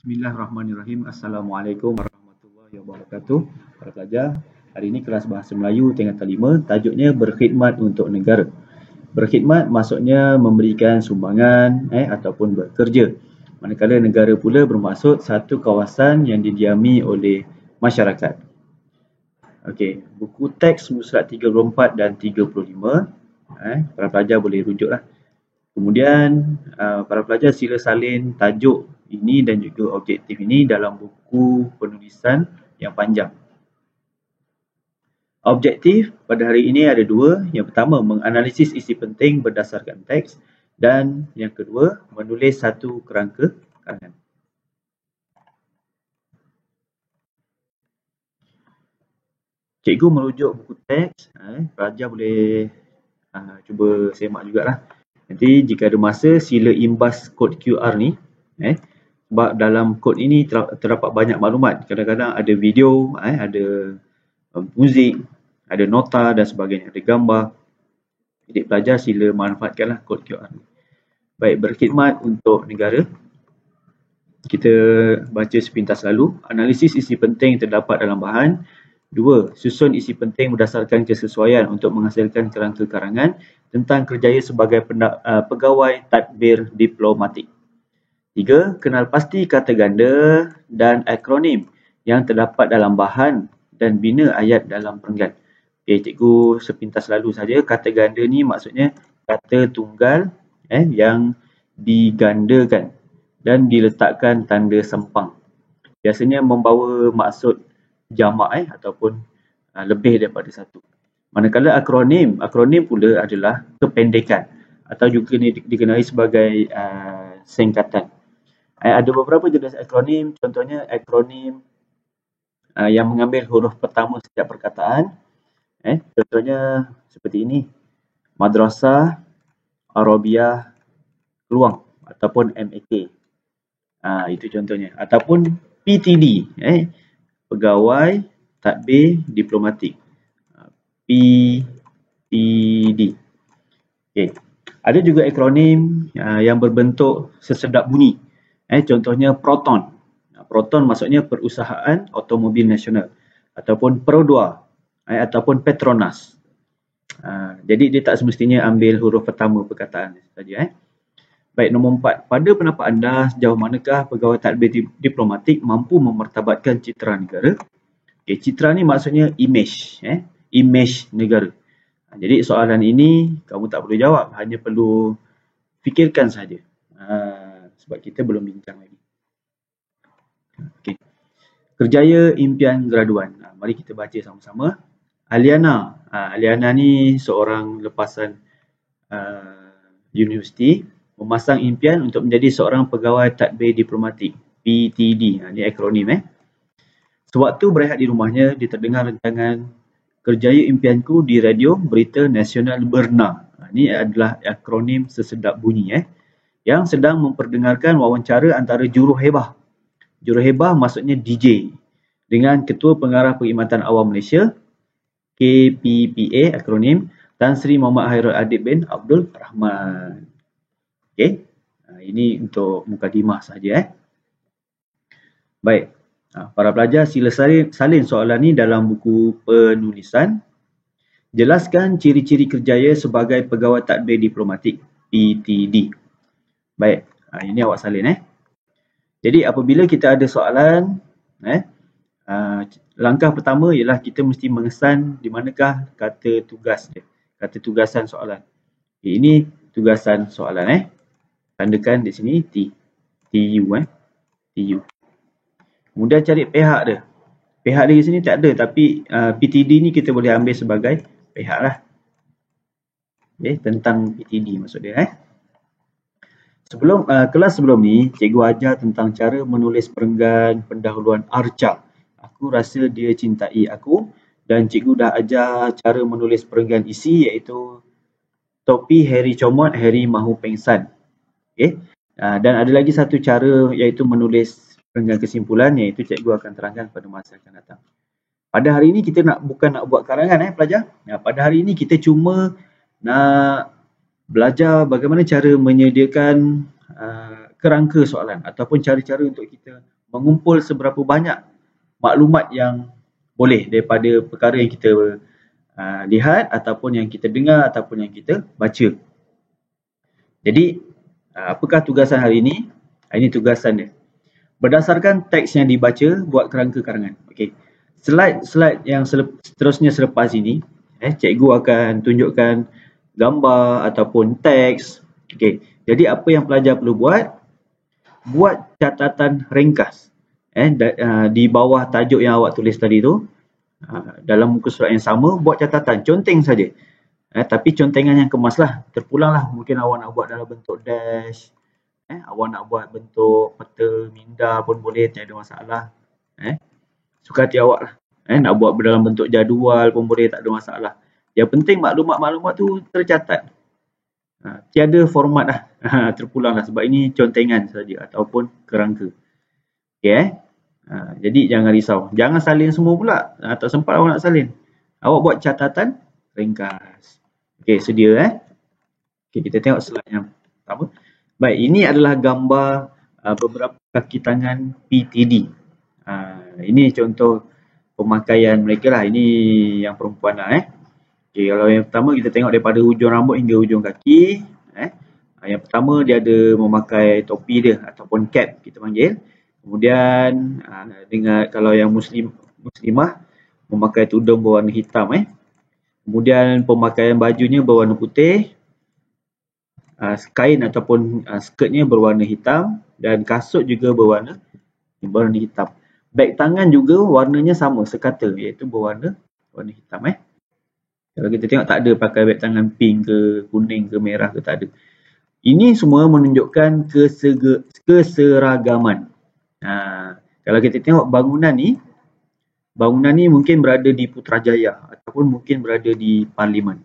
Bismillahirrahmanirrahim. Assalamualaikum warahmatullahi wabarakatuh. Para pelajar, hari ini kelas Bahasa Melayu tingkatan 5, tajuknya berkhidmat untuk negara. Berkhidmat maksudnya memberikan sumbangan ataupun bekerja. Manakala negara pula bermaksud satu kawasan yang didiami oleh masyarakat. Okey, buku teks surat 34 dan 35, para pelajar boleh rujuklah. Kemudian para pelajar sila salin tajuk ini dan juga objektif ini dalam buku penulisan yang panjang. Objektif pada hari ini ada dua. Yang pertama, menganalisis isi penting berdasarkan teks, dan yang kedua, menulis satu kerangka karangan. Cikgu merujuk buku teks, pelajar boleh cuba semak jugalah. Nanti jika ada masa sila imbas kod QR ni, sebab dalam kod ini terdapat banyak maklumat. Kadang-kadang ada video, ada muzik, ada nota dan sebagainya, ada gambar. Jadi pelajar sila manfaatkanlah kod QR ni. Baik, berkhidmat untuk negara. Kita baca sepintas lalu. Analisis isi penting terdapat dalam bahan. 2. Susun isi penting berdasarkan kesesuaian untuk menghasilkan kerangka karangan tentang kerjaya sebagai pegawai tadbir diplomatik. 3. Kenal pasti kata ganda dan akronim yang terdapat dalam bahan dan bina ayat dalam perenggan. Okay, cikgu sepintas lalu saja. Kata ganda ni maksudnya kata tunggal yang digandakan dan diletakkan tanda sempang. Biasanya membawa maksud jamak ataupun lebih daripada satu. Manakala akronim pula adalah kependekan atau juga dikenali sebagai singkatan. Ada beberapa jenis akronim, contohnya akronim yang mengambil huruf pertama setiap perkataan. Contohnya seperti ini, Madrasah Arabiah Keluang ataupun MAK. Itu contohnya. Ataupun PTD, Pegawai Tadbir Diplomatik. PTD. Okay. Ada juga akronim yang berbentuk sesedap bunyi. Contohnya Proton. Proton maksudnya Perusahaan Automobil Nasional ataupun Perodua ataupun Petronas. Jadi dia tak semestinya ambil huruf pertama perkataan saja. Baik, nombor 4. Pada pendapat anda, sejauh manakah pegawai tadbir diplomatik mampu memartabatkan citra negara? Okay, citra ni maksudnya image, image negara. Jadi soalan ini kamu tak perlu jawab, hanya perlu fikirkan saja. Sebab kita belum bincang lagi. Okay. Kerjaya impian graduan. Mari kita baca sama-sama. Aliana. Aliana ni seorang lepasan universiti memasang impian untuk menjadi seorang pegawai tadbir diplomatik. PTD. Ini akronim. Sewaktu berehat di rumahnya, dia terdengar rancangan kerjaya impianku di radio berita nasional Berna. Ini adalah akronim sesedap bunyi. Yang sedang memperdengarkan wawancara antara juruhebah. Juruhebah maksudnya DJ. Dengan Ketua Pengarah Perkhidmatan Awam Malaysia, KPPA akronim, Tan Sri Muhammad Hairul Adib bin Abdul Rahman. Okey. Ini untuk mukadimah saja. Baik. Para pelajar sila salin soalan ni dalam buku penulisan. Jelaskan ciri-ciri kerjaya sebagai pegawai tadbir diplomatik, PTD. Baik, ini awak salin. Jadi apabila kita ada soalan, langkah pertama ialah kita mesti mengesan di manakah kata tugas dia, kata tugasan soalan. Okay, ini tugasan soalan. Tandakan di sini TU. TU. Kemudian cari pihak dia. Pihak dia di sini tak ada, tapi PTD ni kita boleh ambil sebagai pihak lah. Okay, tentang PTD maksud dia. Kelas sebelum ni, cikgu ajar tentang cara menulis perenggan pendahuluan Arca. Aku rasa dia cintai aku, dan cikgu dah ajar cara menulis perenggan isi, iaitu topi Harry Comot, Harry Mahu Pengsan. Okay? Dan ada lagi satu cara, iaitu menulis perenggan kesimpulan, iaitu cikgu akan terangkan pada masa akan datang. Pada hari ini kita bukan nak buat karangan pelajar. Pada hari ini kita cuma nak belajar bagaimana cara menyediakan kerangka soalan ataupun cara-cara untuk kita mengumpul seberapa banyak maklumat yang boleh daripada perkara yang kita lihat ataupun yang kita dengar ataupun yang kita baca. Jadi apakah tugasan hari ini? Ini tugasan dia. Berdasarkan teks yang dibaca, buat kerangka karangan. Okey. Slide yang seterusnya selepas ini, cikgu akan tunjukkan gambar ataupun teks. Okey. Jadi apa yang pelajar perlu buat? Buat catatan ringkas. Di bawah tajuk yang awak tulis tadi tu, dalam muka surat yang sama, buat catatan, conteng saja. Tapi contengan yang kemas lah, terpulang lah. Mungkin awak nak buat dalam bentuk dash, awak nak buat bentuk peta minda pun boleh, tiada masalah. Suka hati awak lah. Nak buat dalam bentuk jadual pun boleh, tak ada masalah. Yang penting maklumat-maklumat tu tercatat. Tiada format lah, terpulang lah, sebab ini contengan saja ataupun kerangka. Okay, jadi jangan risau. Jangan salin semua pula. Tak sempat awak nak salin. Awak buat catatan ringkas. Okay, sedia Okay, kita tengok slide yang pertama. Baik, ini adalah gambar beberapa kaki tangan PTD. Ini contoh pemakaian mereka lah. Ini yang perempuan lah. Okay, kalau yang pertama kita tengok daripada hujung rambut hingga hujung kaki. Yang pertama dia ada memakai topi dia ataupun cap kita panggil. Kemudian kalau yang muslimah memakai tudung berwarna hitam. Kemudian pemakaian bajunya berwarna putih. Kain ataupun skirtnya berwarna hitam dan kasut juga berwarna hitam. Beg tangan juga warnanya sama sekata, iaitu warna hitam. Kalau kita tengok tak ada pakai beg tangan pink ke kuning ke merah ke, tak ada. Ini semua menunjukkan keseragaman. Kalau kita tengok bangunan ni mungkin berada di Putrajaya ataupun mungkin berada di Parlimen.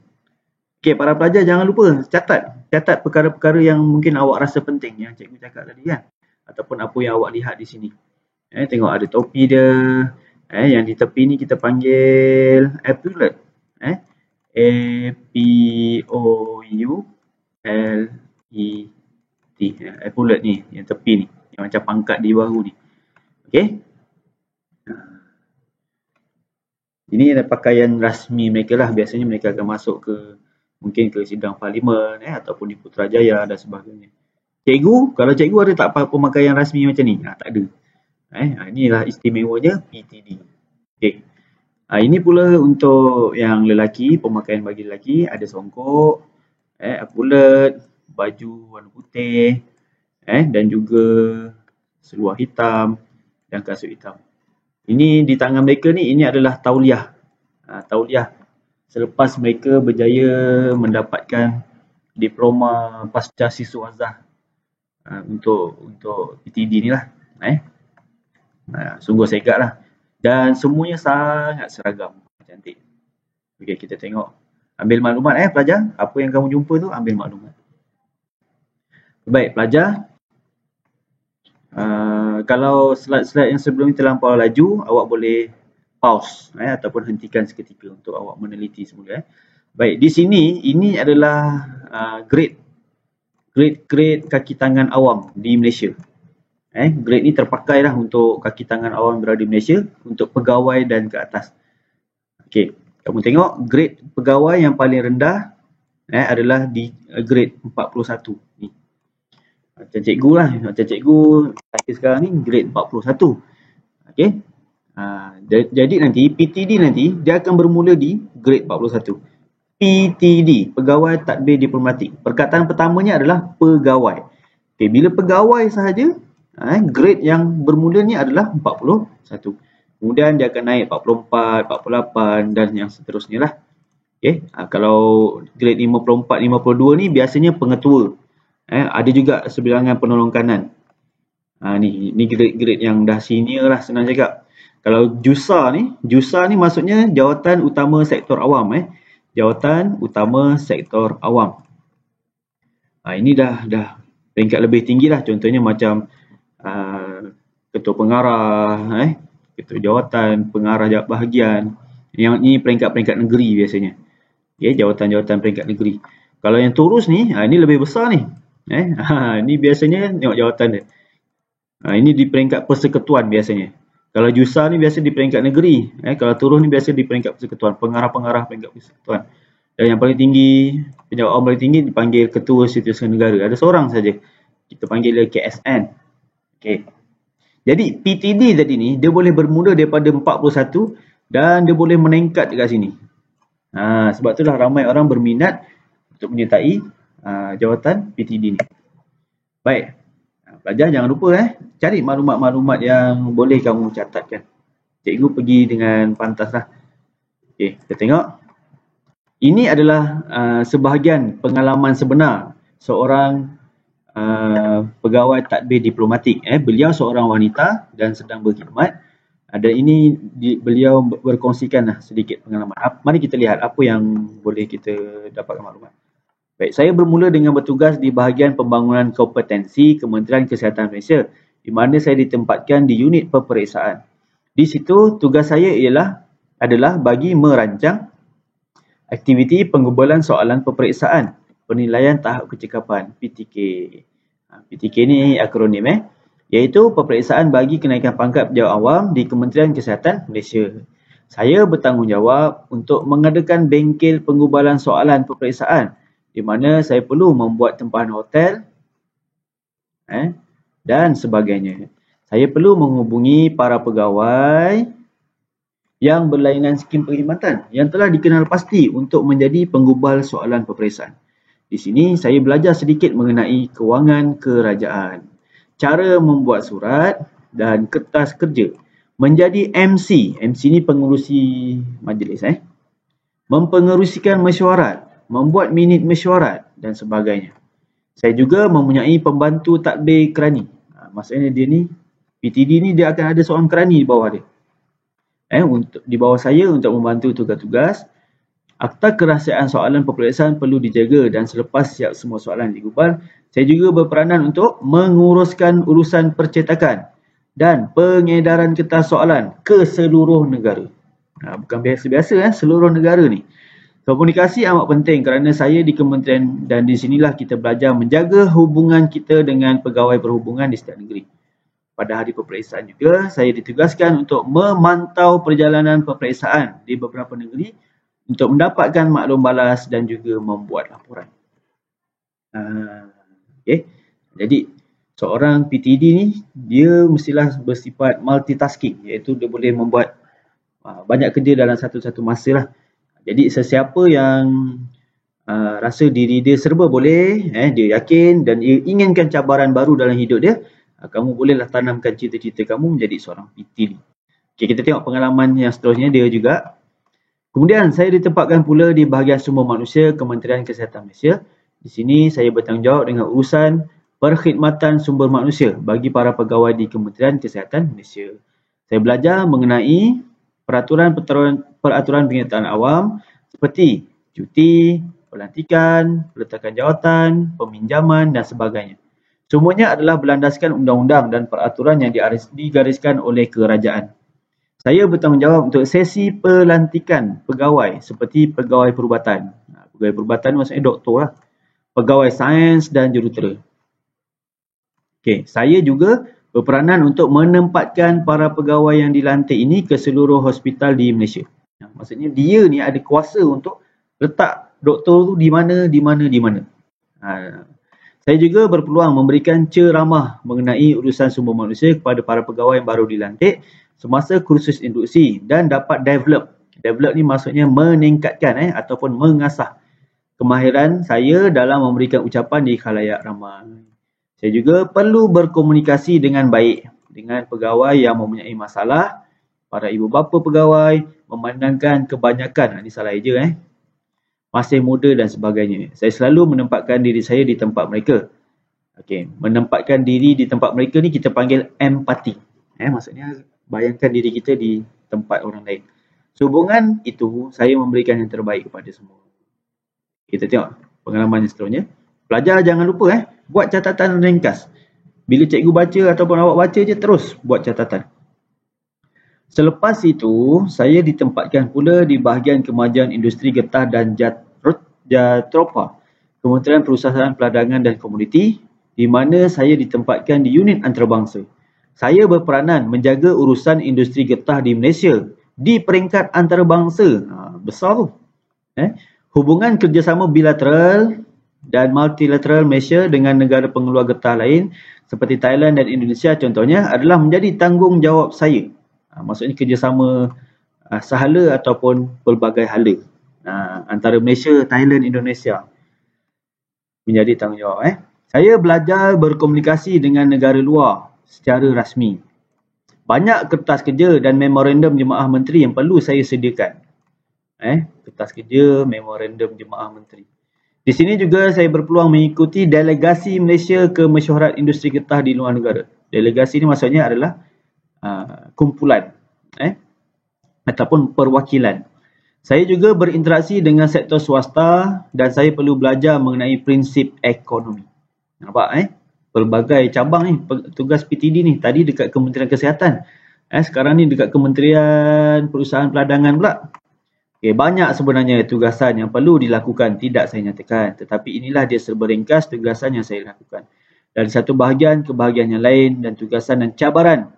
Okey, para pelajar jangan lupa catat perkara-perkara yang mungkin awak rasa penting yang cikgu cakap tadi kan, ataupun apa yang awak lihat di sini. Tengok ada topi dia. Yang di tepi ni kita panggil epaulet. A-P-O-U-L-E-T. Epaulet ni, yang tepi ni, yang macam pangkat di bahu ni. Okey. Ini adalah pakaian rasmi mereka lah. Biasanya mereka akan masuk ke mungkin ke sidang parlimen ataupun di Putrajaya dan sebagainya. Cikgu, kalau cikgu ada tak pemakaian rasmi macam ni? Tak ada. Inilah istimewanya PTD. Okay. Ini pula untuk yang lelaki, pemakaian bagi lelaki ada songkok, epaulet, baju warna putih, dan juga seluar hitam dan kasut hitam. Ini di tangan mereka ni, ini adalah tauliah. Tauliah selepas mereka berjaya mendapatkan diploma pasca siswazah untuk PTD ni lah. Sungguh segat lah. Dan semuanya sangat seragam. Cantik. Okey, kita tengok. Ambil maklumat pelajar. Apa yang kamu jumpa tu, ambil maklumat. Baik, pelajar. Kalau slide-slide yang sebelum ni terlampau laju, awak boleh pause ataupun hentikan seketika untuk awak meneliti semula. Baik, di sini ini adalah grade kaki tangan awam di Malaysia. Grade ni terpakai lah untuk kaki tangan awam berada di Malaysia untuk pegawai dan ke atas. Okey, kamu tengok grade pegawai yang paling rendah adalah di grade 41 ni. Macam cikgu lah, macam cikgu sekarang ni grade 41. Okey. Jadi nanti PTD nanti dia akan bermula di grade 41. PTD, pegawai tadbir diplomatik. Perkataan pertamanya adalah pegawai. Okey, bila pegawai sahaja, grade yang bermula ni adalah 41. Kemudian dia akan naik 44, 48 dan yang seterusnya lah. Okay. Kalau grade 54, 52 ni biasanya pengetua. Ada juga sebilangan penolong kanan. Ni grade-grade yang dah senior lah, senang cakap. Kalau JUSA ni maksudnya Jawatan Utama Sektor Awam. Jawatan Utama Sektor Awam. Ini dah peringkat lebih tinggi lah. Contohnya macam ketua pengarah, ketua jawatan, pengarah bahagian. Yang ni peringkat-peringkat negeri biasanya. Jawatan-jawatan peringkat negeri. Kalau yang turus ni, ni lebih besar ni. Ni biasanya tengok jawatan dia. Ini di peringkat persekutuan biasanya. Kalau JUSA ni biasa di peringkat negeri. Kalau turun ni biasa di peringkat persekutuan. Pengarah-pengarah peringkat persekutuan. Dan yang paling tinggi, pejabat awam paling tinggi dipanggil Ketua Setiausaha Negara. Ada seorang saja. Kita panggil dia KSN. Okay. Jadi PTD tadi ni, dia boleh bermula daripada 41 dan dia boleh meningkat dekat sini. Sebab itulah ramai orang berminat untuk menyertai jawatan PTD ni. Baik. Pelajar jangan lupa cari maklumat-maklumat yang boleh kamu catatkan. Cikgu pergi dengan pantas lah. Okey, kita tengok. Ini adalah sebahagian pengalaman sebenar seorang pegawai tadbir diplomatik. Beliau seorang wanita dan sedang berkhidmat. Dan ini beliau berkongsikan sedikit pengalaman. Mari kita lihat apa yang boleh kita dapatkan maklumat. Baik, saya bermula dengan bertugas di bahagian pembangunan kompetensi Kementerian Kesihatan Malaysia, di mana saya ditempatkan di unit peperiksaan. Di situ tugas saya adalah bagi merancang aktiviti pengumpulan soalan peperiksaan penilaian tahap kecekapan (PTK). PTK ni akronim iaitu peperiksaan bagi kenaikan pangkat pejabat awam di Kementerian Kesihatan Malaysia. Saya bertanggungjawab untuk mengadakan bengkel pengumpulan soalan peperiksaan, di mana saya perlu membuat tempahan hotel dan sebagainya. Saya perlu menghubungi para pegawai yang berlainan skim perkhidmatan yang telah dikenal pasti untuk menjadi penggubal soalan peperiksaan. Di sini saya belajar sedikit mengenai kewangan kerajaan, cara membuat surat dan kertas kerja, menjadi MC. MC ni pengerusi majlis, mempengerusikan mesyuarat, membuat minit mesyuarat dan sebagainya. Saya juga mempunyai pembantu tadbir kerani. Maksudnya dia ni, PTD ni dia akan ada seorang kerani di bawah dia. Di bawah saya untuk membantu tugas-tugas. Akta kerahsiaan soalan peperiksaan perlu dijaga dan selepas siap semua soalan digubal, saya juga berperanan untuk menguruskan urusan percetakan dan pengedaran kertas soalan ke seluruh negara. Bukan biasa-biasa, seluruh negara ni. Komunikasi amat penting kerana saya di kementerian dan di sinilah kita belajar menjaga hubungan kita dengan pegawai perhubungan di setiap negeri. Pada hari peperiksaan juga, saya ditugaskan untuk memantau perjalanan peperiksaan di beberapa negeri untuk mendapatkan maklum balas dan juga membuat laporan. Jadi, seorang PTD ni, dia mestilah bersifat multitasking, iaitu dia boleh membuat banyak kerja dalam satu-satu masa lah. Jadi sesiapa yang rasa diri dia serba boleh, dia yakin dan dia inginkan cabaran baru dalam hidup dia, kamu bolehlah tanamkan cita-cita kamu menjadi seorang PTD. Okay, kita tengok pengalaman yang seterusnya dia juga. Kemudian saya ditempatkan pula di bahagian sumber manusia Kementerian Kesihatan Malaysia. Di sini saya bertanggungjawab dengan urusan perkhidmatan sumber manusia bagi para pegawai di Kementerian Kesihatan Malaysia. Saya belajar mengenai peraturan penyertaan awam seperti cuti, pelantikan, peletakan jawatan, peminjaman dan sebagainya. Semuanya adalah berlandaskan undang-undang dan peraturan yang digariskan oleh kerajaan. Saya bertanggungjawab untuk sesi pelantikan pegawai seperti pegawai perubatan. Pegawai perubatan maksudnya doktor lah. Pegawai sains dan jurutera. Okey, saya juga berperanan untuk menempatkan para pegawai yang dilantik ini ke seluruh hospital di Malaysia. Maksudnya dia ni ada kuasa untuk letak doktor tu di mana. Saya juga berpeluang memberikan ceramah mengenai urusan sumber manusia kepada para pegawai yang baru dilantik semasa kursus induksi dan dapat develop. Develop ni maksudnya meningkatkan ataupun mengasah kemahiran saya dalam memberikan ucapan di khalayak ramai. Saya juga perlu berkomunikasi dengan baik dengan pegawai yang mempunyai masalah, para ibu bapa pegawai, memandangkan kebanyakan, ini salah eja masih muda dan sebagainya. Saya selalu menempatkan diri saya di tempat mereka. Okey, menempatkan diri di tempat mereka ni kita panggil empati. Maksudnya bayangkan diri kita di tempat orang lain. Sehubungan itu, saya memberikan yang terbaik kepada semua. Kita tengok pengalaman yang seterusnya. Pelajar jangan lupa buat catatan ringkas. Bila cikgu baca ataupun awak baca je, terus buat catatan. Selepas itu, saya ditempatkan pula di bahagian kemajuan industri getah dan Jatropa, Kementerian Perusahaan Peladangan dan Komoditi, di mana saya ditempatkan di unit antarabangsa. Saya berperanan menjaga urusan industri getah di Malaysia di peringkat antarabangsa. Besar tu. Hubungan kerjasama bilateral dan multilateral Malaysia dengan negara pengeluar getah lain seperti Thailand dan Indonesia contohnya adalah menjadi tanggungjawab saya. Maksudnya kerjasama sahala ataupun pelbagai hala antara Malaysia, Thailand, Indonesia menjadi tanggungjawab. Saya belajar berkomunikasi dengan negara luar secara rasmi. Banyak kertas kerja dan memorandum jemaah menteri yang perlu saya sediakan. Kertas kerja, memorandum jemaah menteri. Di sini juga saya berpeluang mengikuti delegasi Malaysia ke mesyuarat industri getah di luar negara. Delegasi ni maksudnya adalah kumpulan ataupun perwakilan. Saya juga berinteraksi dengan sektor swasta dan saya perlu belajar mengenai prinsip ekonomi. Nampak pelbagai cabang ni, tugas PTD ni. Tadi dekat Kementerian Kesihatan. Sekarang ni dekat Kementerian Perusahaan Peladangan pula. Banyak sebenarnya tugasan yang perlu dilakukan, tidak saya nyatakan. Tetapi inilah dia serba ringkas tugasan yang saya lakukan. Dari satu bahagian ke bahagian yang lain dan tugasan dan cabaran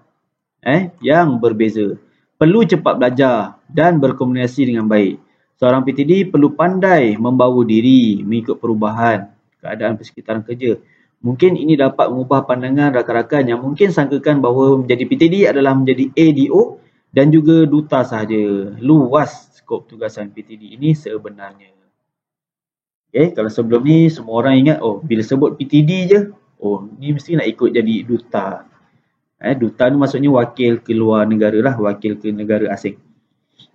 yang berbeza. Perlu cepat belajar dan berkomunikasi dengan baik. Seorang PTD perlu pandai membawa diri mengikut perubahan keadaan persekitaran kerja. Mungkin ini dapat mengubah pandangan rakan-rakan yang mungkin sangkakan bahawa menjadi PTD adalah menjadi ADO dan juga duta sahaja. Luas skop tugasan PTD ini sebenarnya. Kalau sebelum ni semua orang ingat, bila sebut PTD je, ni mesti nak ikut jadi duta. Duta ni maksudnya wakil ke luar negara lah, wakil ke negara asing.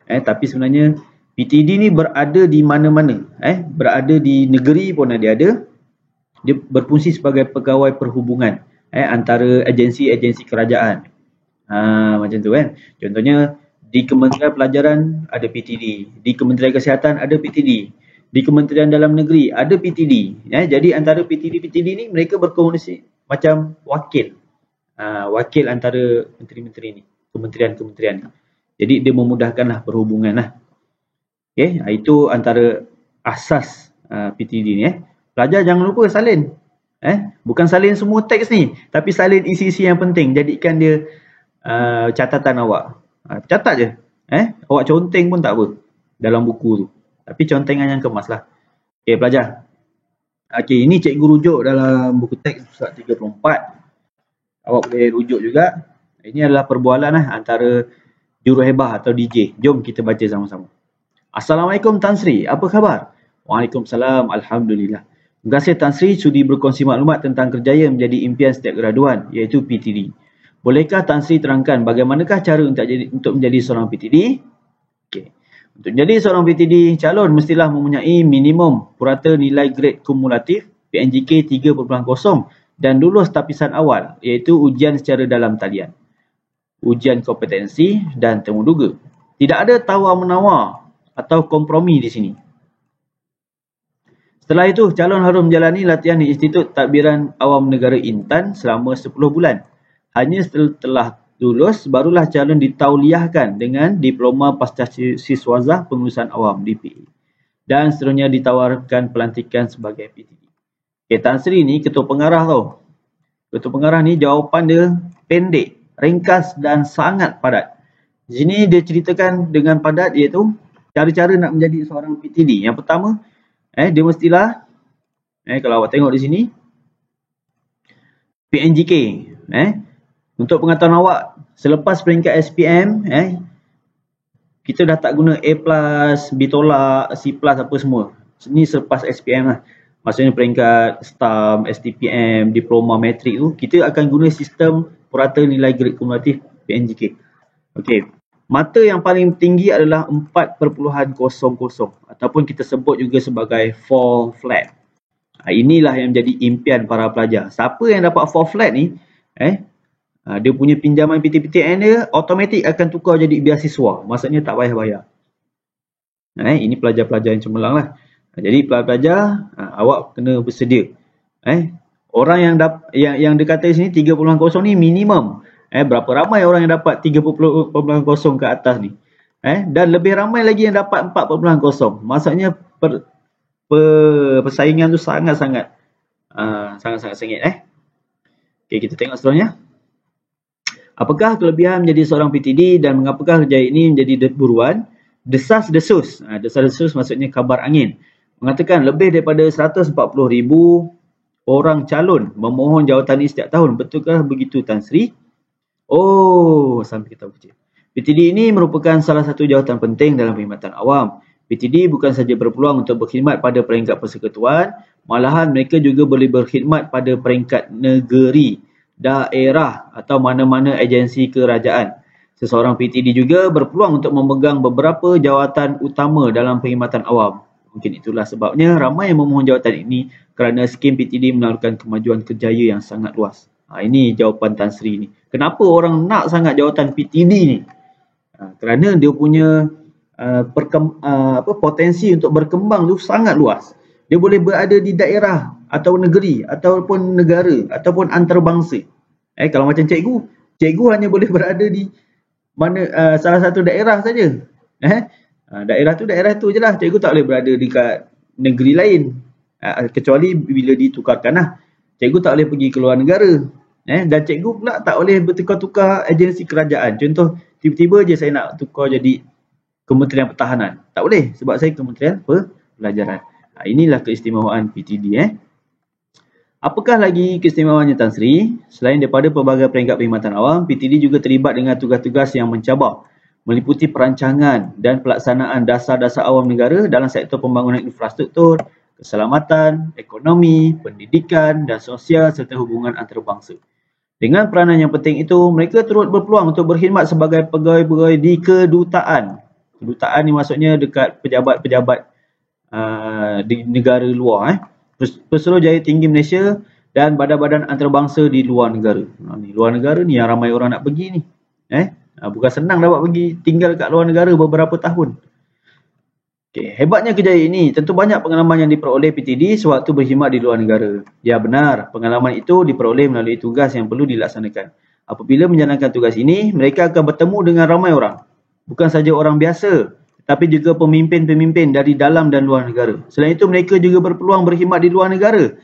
Tapi sebenarnya PTD ni berada di mana-mana. Berada di negeri pun dia ada. Dia berfungsi sebagai pegawai perhubungan antara agensi-agensi kerajaan. Macam tu kan. Contohnya di Kementerian Pelajaran ada PTD, di Kementerian Kesihatan ada PTD, di Kementerian Dalam Negeri ada PTD. Jadi antara PTD-PTD ni mereka berkomunikasi macam wakil. Wakil antara menteri-menteri ni, kementerian-kementerian ni. Jadi dia memudahkanlah perhubungan lah. Itu antara asas PTD ni. Pelajar jangan lupa salin. Bukan salin semua teks ni, tapi salin isi-isi yang penting. Jadikan dia catatan awak. Catat je. Awak conteng pun tak apa dalam buku tu. Tapi contengan yang kemas lah. Pelajar. Ini cikgu rujuk dalam buku teks surat 34. Awak boleh rujuk juga. Ini adalah perbualan antara juruhebah atau DJ. Jom kita baca sama-sama. Assalamualaikum Tan Sri, apa khabar? Waalaikumsalam, Alhamdulillah. Terima kasih Tan Sri sudi berkongsi maklumat tentang kerjaya menjadi impian setiap graduan, iaitu PTD. Bolehkah Tan Sri terangkan bagaimanakah cara untuk menjadi seorang PTD? Untuk menjadi seorang PTD, calon mestilah mempunyai minimum purata nilai grade kumulatif PNJK 3.0 dan lulus tapisan awal, iaitu ujian secara dalam talian, ujian kompetensi dan temuduga. Tidak ada tawar-menawar atau kompromi di sini. Setelah itu, calon harus menjalani latihan di Institut Tadbiran Awam Negara Intan selama 10 bulan. Hanya setelah lulus, barulah calon ditauliahkan dengan Diploma Pascasiswazah Pengurusan Awam DPA. Dan seterusnya ditawarkan pelantikan sebagai PTD. Tan Sri ni ketua pengarah tau. Ketua pengarah ni jawapan dia pendek, ringkas dan sangat padat. Di sini dia ceritakan dengan padat iaitu cara-cara nak menjadi seorang PTD. Yang pertama, dia mestilah, kalau awak tengok di sini, PNJK. Untuk pengetahuan awak, selepas peringkat SPM, kita dah tak guna A+, B tolak, C+, apa semua. Ini selepas SPM lah. Maksudnya peringkat STAM, STPM, Diploma Matrik tu, kita akan guna sistem purata nilai grade kumulatif PNJK. Mata yang paling tinggi adalah 4.00 ataupun kita sebut juga sebagai 4 flat. Inilah yang menjadi impian para pelajar. Siapa yang dapat 4 flat ni, dia punya pinjaman PTPTN dia automatik akan tukar jadi beasiswa. Maksudnya tak payah bayar. Ini pelajar-pelajar yang cemerlang lah. Jadi pelajar, awak kena bersedia. Orang yang dia kata di sini 3.0 ni minimum. Berapa ramai orang yang dapat 3.0 ke atas ni. Dan lebih ramai lagi yang dapat 4.0. Maksudnya persaingan tu sangat-sangat sengit. Kita tengok seterusnya. Apakah kelebihan menjadi seorang PTD dan mengapakah kerjaya ini menjadi buruan? Desas-desus. Desas-desus maksudnya kabar angin. Mengatakan lebih daripada 140,000 orang calon memohon jawatan ini setiap tahun. Betulkah begitu, Tan Sri? Oh, sampai kita baca. PTD ini merupakan salah satu jawatan penting dalam perkhidmatan awam. PTD bukan sahaja berpeluang untuk berkhidmat pada peringkat persekutuan, malahan mereka juga boleh berkhidmat pada peringkat negeri, daerah atau mana-mana agensi kerajaan. Seseorang PTD juga berpeluang untuk memegang beberapa jawatan utama dalam perkhidmatan awam. Mungkin itulah sebabnya ramai yang memohon jawatan ini kerana skim PTD menawarkan kemajuan kerjaya yang sangat luas. Ini jawapan Tan Sri ni. Kenapa orang nak sangat jawatan PTD ni? Kerana dia punya potensi untuk berkembang tu sangat luas. Dia boleh berada di daerah atau negeri ataupun negara ataupun antarabangsa. Kalau macam cikgu hanya boleh berada di mana salah satu daerah saja. Daerah tu je lah. Cikgu tak boleh berada dekat negeri lain. Kecuali bila ditukarkan lah. Cikgu tak boleh pergi ke luar negara. Dan cikgu pula tak boleh bertukar-tukar agensi kerajaan. Contoh, tiba-tiba je saya nak tukar jadi Kementerian Pertahanan. Tak boleh sebab saya Kementerian Pelajaran. Inilah keistimewaan PTD. Apakah lagi keistimewaannya, Tan Sri? Selain daripada pelbagai peringkat perkhidmatan awam, PTD juga terlibat dengan tugas-tugas yang mencabar, meliputi perancangan dan pelaksanaan dasar-dasar awam negara dalam sektor pembangunan infrastruktur, keselamatan, ekonomi, pendidikan dan sosial serta hubungan antarabangsa. Dengan peranan yang penting itu, mereka turut berpeluang untuk berkhidmat sebagai pegawai-pegawai di kedutaan. Kedutaan ni maksudnya dekat pejabat-pejabat di negara luar. Pesuruhjaya Tinggi Malaysia dan badan-badan antarabangsa di luar negara. Luar negara ni yang ramai orang nak pergi ni. Bukan senang dapat pergi tinggal kat luar negara beberapa tahun. Hebatnya kerjaya ini, tentu banyak pengalaman yang diperoleh PTD sewaktu berkhidmat di luar negara. Ya benar, pengalaman itu diperoleh melalui tugas yang perlu dilaksanakan. Apabila menjalankan tugas ini, mereka akan bertemu dengan ramai orang. Bukan saja orang biasa, tapi juga pemimpin-pemimpin dari dalam dan luar negara. Selain itu, mereka juga berpeluang berkhidmat di luar negara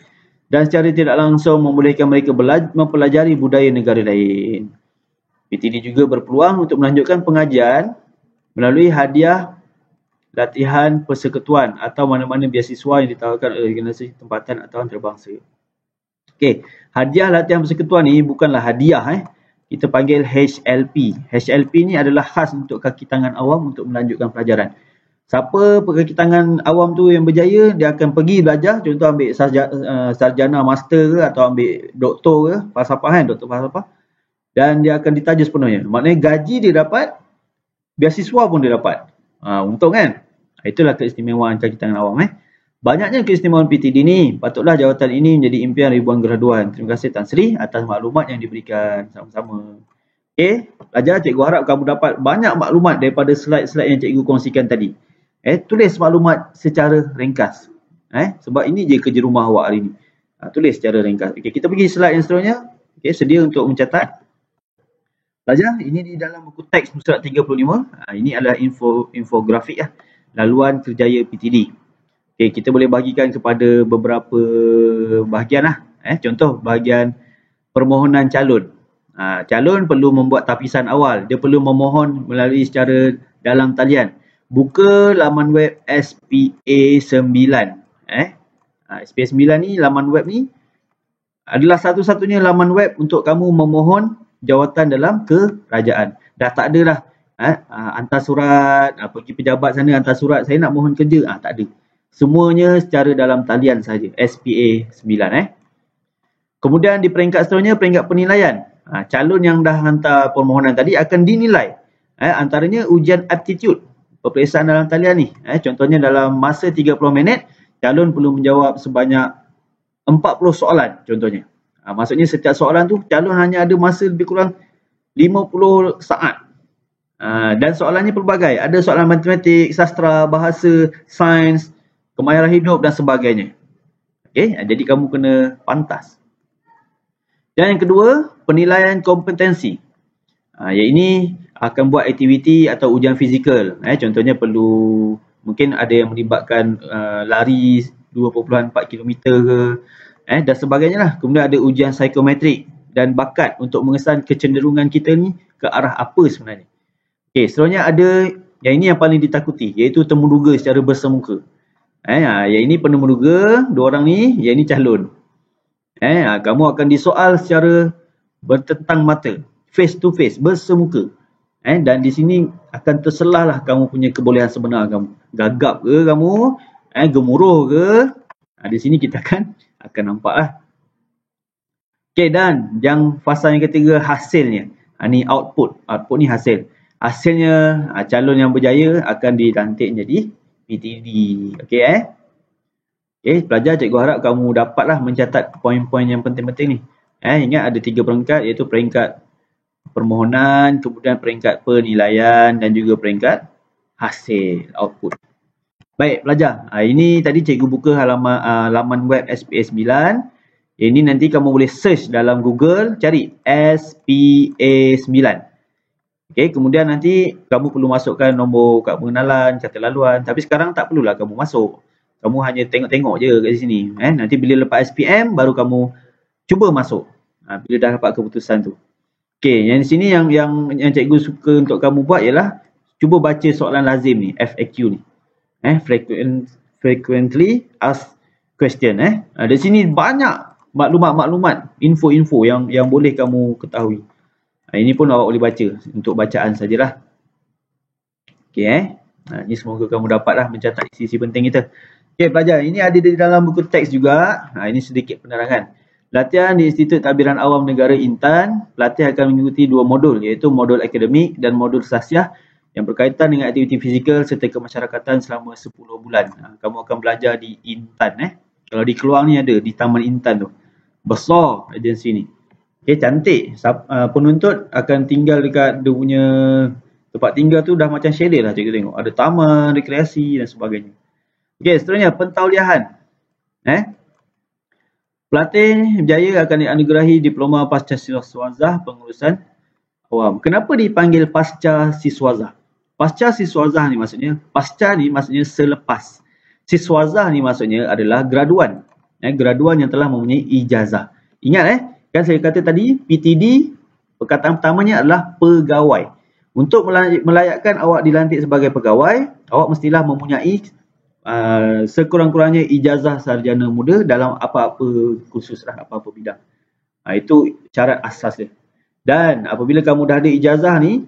dan secara tidak langsung membolehkan mereka mempelajari budaya negara lain. PTD juga berpeluang untuk melanjutkan pengajian melalui hadiah latihan persekutuan atau mana-mana beasiswa yang ditawarkan oleh organisasi tempatan atau antarabangsa. Hadiah latihan persekutuan ni bukanlah hadiah. Kita panggil HLP. HLP ni adalah khas untuk kaki tangan awam untuk melanjutkan pelajaran. Siapa kaki tangan awam tu yang berjaya, dia akan pergi belajar. Contoh ambil sarjana master ke atau ambil doktor ke, falsafah doktor falsafah. Dan dia akan ditaja sepenuhnya. Maknanya gaji dia dapat, beasiswa pun dia dapat. Untung kan? Itulah keistimewaan kaki tangan awam. Banyaknya keistimewaan PTD ni, patutlah jawatan ini menjadi impian ribuan graduan. Terima kasih Tan Sri atas maklumat yang diberikan. Sama-sama. Pelajar, cikgu harap kamu dapat banyak maklumat daripada slide-slide yang cikgu kongsikan tadi. Tulis maklumat secara ringkas. Sebab ini je kerja rumah awak hari ni. Tulis secara ringkas. Kita pergi slide yang seterusnya. Sedia untuk mencatat. Pelajar, ini di dalam buku teks surat 35. Ini adalah infografik laluan kerjaya PTD. Kita boleh bahagikan kepada beberapa bahagian lah. Contoh bahagian permohonan calon. Calon perlu membuat tapisan awal. Dia perlu memohon melalui secara dalam talian. Buka laman web SPA 9. SPA 9 ni, laman web ni adalah satu-satunya laman web untuk kamu memohon jawatan dalam kerajaan. Dah tak ada lah hantar surat, pergi pejabat sana hantar surat, saya nak mohon kerja. Tak ada. Semuanya secara dalam talian saja. SPA 9. Kemudian di peringkat seterusnya, peringkat penilaian. Calon yang dah hantar permohonan tadi akan dinilai. Antaranya ujian aptitude, peperiksaan dalam talian ni. Contohnya dalam masa 30 minit, calon perlu menjawab sebanyak 40 soalan contohnya. Maksudnya setiap soalan tu calon hanya ada masa lebih kurang 50 saat. Dan soalannya pelbagai. Ada soalan matematik, sastra, bahasa, sains, kemahiran hidup dan sebagainya. Jadi kamu kena pantas. Dan yang kedua, penilaian kompetensi. Yang ini akan buat aktiviti atau ujian fizikal. Contohnya perlu, mungkin ada yang melibatkan lari 2.4 km ke, dan sebagainya lah. Kemudian ada ujian psikometrik dan bakat untuk mengesan kecenderungan kita ni ke arah apa sebenarnya. Okey, seterusnya ada yang ini yang paling ditakuti, iaitu temuduga secara bersemuka. Yang ini penemuduga, dua orang ni, yang ini calon. Kamu akan disoal secara bertentang mata, face to face, bersemuka. Dan di sini akan terselah lah kamu punya kebolehan sebenar kamu. Gagap ke kamu, gemuruh ke. Di sini kita akan nampak lah. Okey, dan yang fasa yang ketiga, hasilnya. Ni output. Output ni hasil. Hasilnya calon yang berjaya akan dilantik menjadi PTD. Okey Okey, pelajar, cikgu harap kamu dapatlah mencatat poin-poin yang penting-penting ni. Ingat ada 3 peringkat, iaitu peringkat permohonan, kemudian peringkat penilaian dan juga peringkat hasil, output. Baik pelajar, ini tadi cikgu buka laman web SPA 9. Ini nanti kamu boleh search dalam Google, cari SPA 9. Okey, kemudian nanti kamu perlu masukkan nombor kad pengenalan, carta laluan. Tapi sekarang tak perlulah kamu masuk. Kamu hanya tengok-tengok je kat sini. Nanti bila lepas SPM baru kamu cuba masuk. Bila dah dapat keputusan tu. Okey, yang di sini yang cikgu suka untuk kamu buat ialah cuba baca soalan lazim ni, FAQ ni. Frequently asked question. Di sini banyak maklumat-maklumat, info-info yang boleh kamu ketahui. Ini pun awak boleh baca untuk bacaan sajalah. Okey ini semoga kamu dapatlah mencatat isi-isi penting kita. Okey pelajar, ini ada di dalam buku teks juga. Ini sedikit penerangan. Latihan di Institut Tadbiran Awam Negara Intan, pelatih akan mengikuti 2 modul, iaitu modul akademik dan modul sasiah yang berkaitan dengan aktiviti fizikal serta kemasyarakatan selama 10 bulan. Kamu akan belajar di Intan. Kalau di Keluang ni ada, di Taman Intan tu. Besar agensi ni. Okey, cantik. Penuntut akan tinggal dekat dia punya tempat tinggal tu dah macam chalet lah cikgu tengok. Ada taman, rekreasi dan sebagainya. Okey, seterusnya pentauliahan. Pelatih berjaya akan dianugerahi diploma pasca siswazah pengurusan awam. Kenapa dipanggil pasca siswazah? Pasca siswazah ni maksudnya, pasca ni maksudnya selepas. Siswazah ni maksudnya adalah graduan. Graduan yang telah mempunyai ijazah. Ingat kan saya kata tadi, PTD, perkataan pertamanya adalah pegawai. Untuk melayakkan awak dilantik sebagai pegawai, awak mestilah mempunyai sekurang-kurangnya ijazah sarjana muda dalam apa-apa kursus lah, apa-apa bidang. Itu syarat asas dia. Dan apabila kamu dah ada ijazah ni,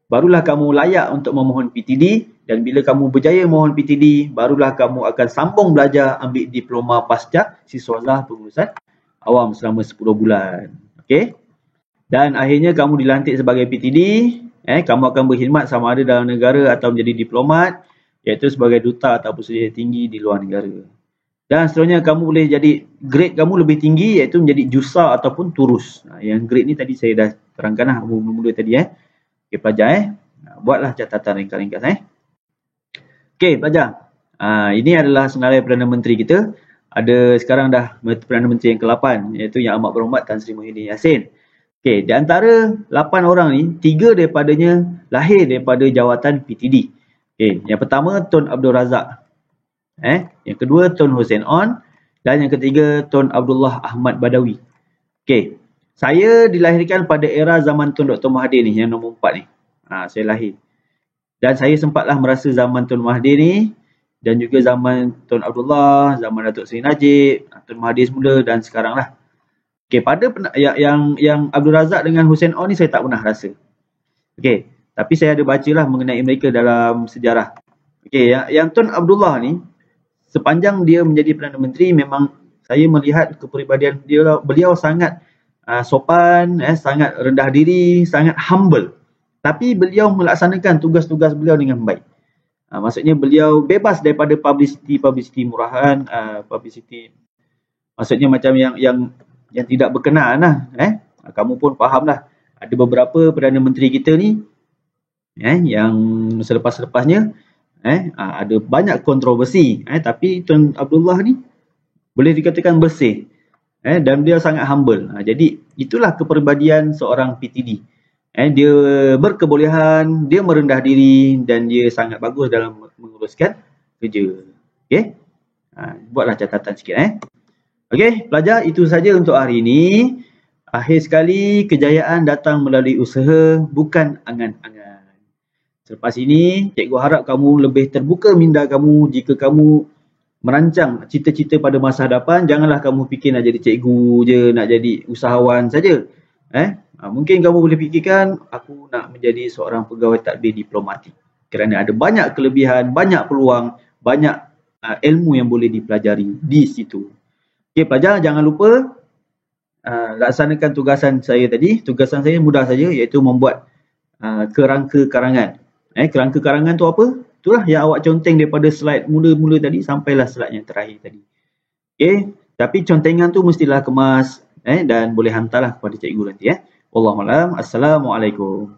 barulah kamu layak untuk memohon PTD. Dan bila kamu berjaya mohon PTD, barulah kamu akan sambung belajar ambil diploma pasca siswazah pengurusan awam selama 10 bulan. Okey? Dan akhirnya kamu dilantik sebagai PTD. Kamu akan berkhidmat sama ada dalam negara atau menjadi diplomat, iaitu sebagai duta ataupun sejawat tinggi di luar negara. Dan seterusnya kamu boleh jadi grade kamu lebih tinggi, iaitu menjadi jusa ataupun turus. Yang grade ni tadi saya dah terangkan lah mula-mula tadi. Okey pelajar buatlah catatan ringkas-ringkas. Okey pelajar, ini adalah senarai Perdana Menteri kita. Ada sekarang dah Perdana Menteri yang ke-8, iaitu Yang Amat Berhormat Tan Sri Muhyiddin Yassin. Okey, di antara 8 orang ni, 3 daripadanya lahir daripada jawatan PTD. Okey, yang pertama Tun Abdul Razak. Yang kedua Tun Hussein On dan yang ketiga Tun Abdullah Ahmad Badawi. Okey, saya dilahirkan pada era zaman Tun Dr. Mahathir ni, yang nombor 4 ni. Saya lahir. Dan saya sempatlah merasa zaman Tun Mahathir ni dan juga zaman Tun Abdullah, zaman Datuk Seri Najib, Tun Mahathir semula dan sekarang lah. Okey, pada yang Abdul Razak dengan Hussein On ni saya tak pernah rasa. Okey, tapi saya ada bacalah mengenai mereka dalam sejarah. Okey, yang Tun Abdullah ni sepanjang dia menjadi Perdana Menteri memang saya melihat kepribadian beliau sangat sopan, sangat rendah diri, sangat humble. Tapi beliau melaksanakan tugas-tugas beliau dengan baik. Maksudnya beliau bebas daripada publicity murahan, publicity maksudnya macam yang tidak berkenaan lah. Kamu pun faham lah. Ada beberapa Perdana Menteri kita ni yang selepas-lepasnya ada banyak kontroversi. Tapi Tun Abdullah ni boleh dikatakan bersih. Dan dia sangat humble. Jadi itulah kepribadian seorang PTD. Dia berkebolehan, dia merendah diri dan dia sangat bagus dalam menguruskan kerja. Okey? Buatlah catatan sikit. Okey, pelajar, itu saja untuk hari ini. Akhir sekali, kejayaan datang melalui usaha, bukan angan-angan. Selepas ini, cikgu harap kamu lebih terbuka minda kamu jika kamu merancang cita-cita pada masa hadapan. Janganlah kamu fikir nak jadi cikgu je, nak jadi usahawan saja. Mungkin kamu boleh fikirkan, aku nak menjadi seorang pegawai tadbir diplomatik. Kerana ada banyak kelebihan, banyak peluang, banyak ilmu yang boleh dipelajari di situ. Okey, pelajar jangan lupa laksanakan tugasan saya tadi. Tugasan saya mudah saja, iaitu membuat kerangka karangan. Kerangka karangan tu apa? Itulah yang awak conteng daripada slide mula-mula tadi sampailah slide yang terakhir tadi. Okey, tapi contengan tu mestilah kemas dan boleh hantarlah kepada cikgu nanti. Wallahualam. Assalamualaikum.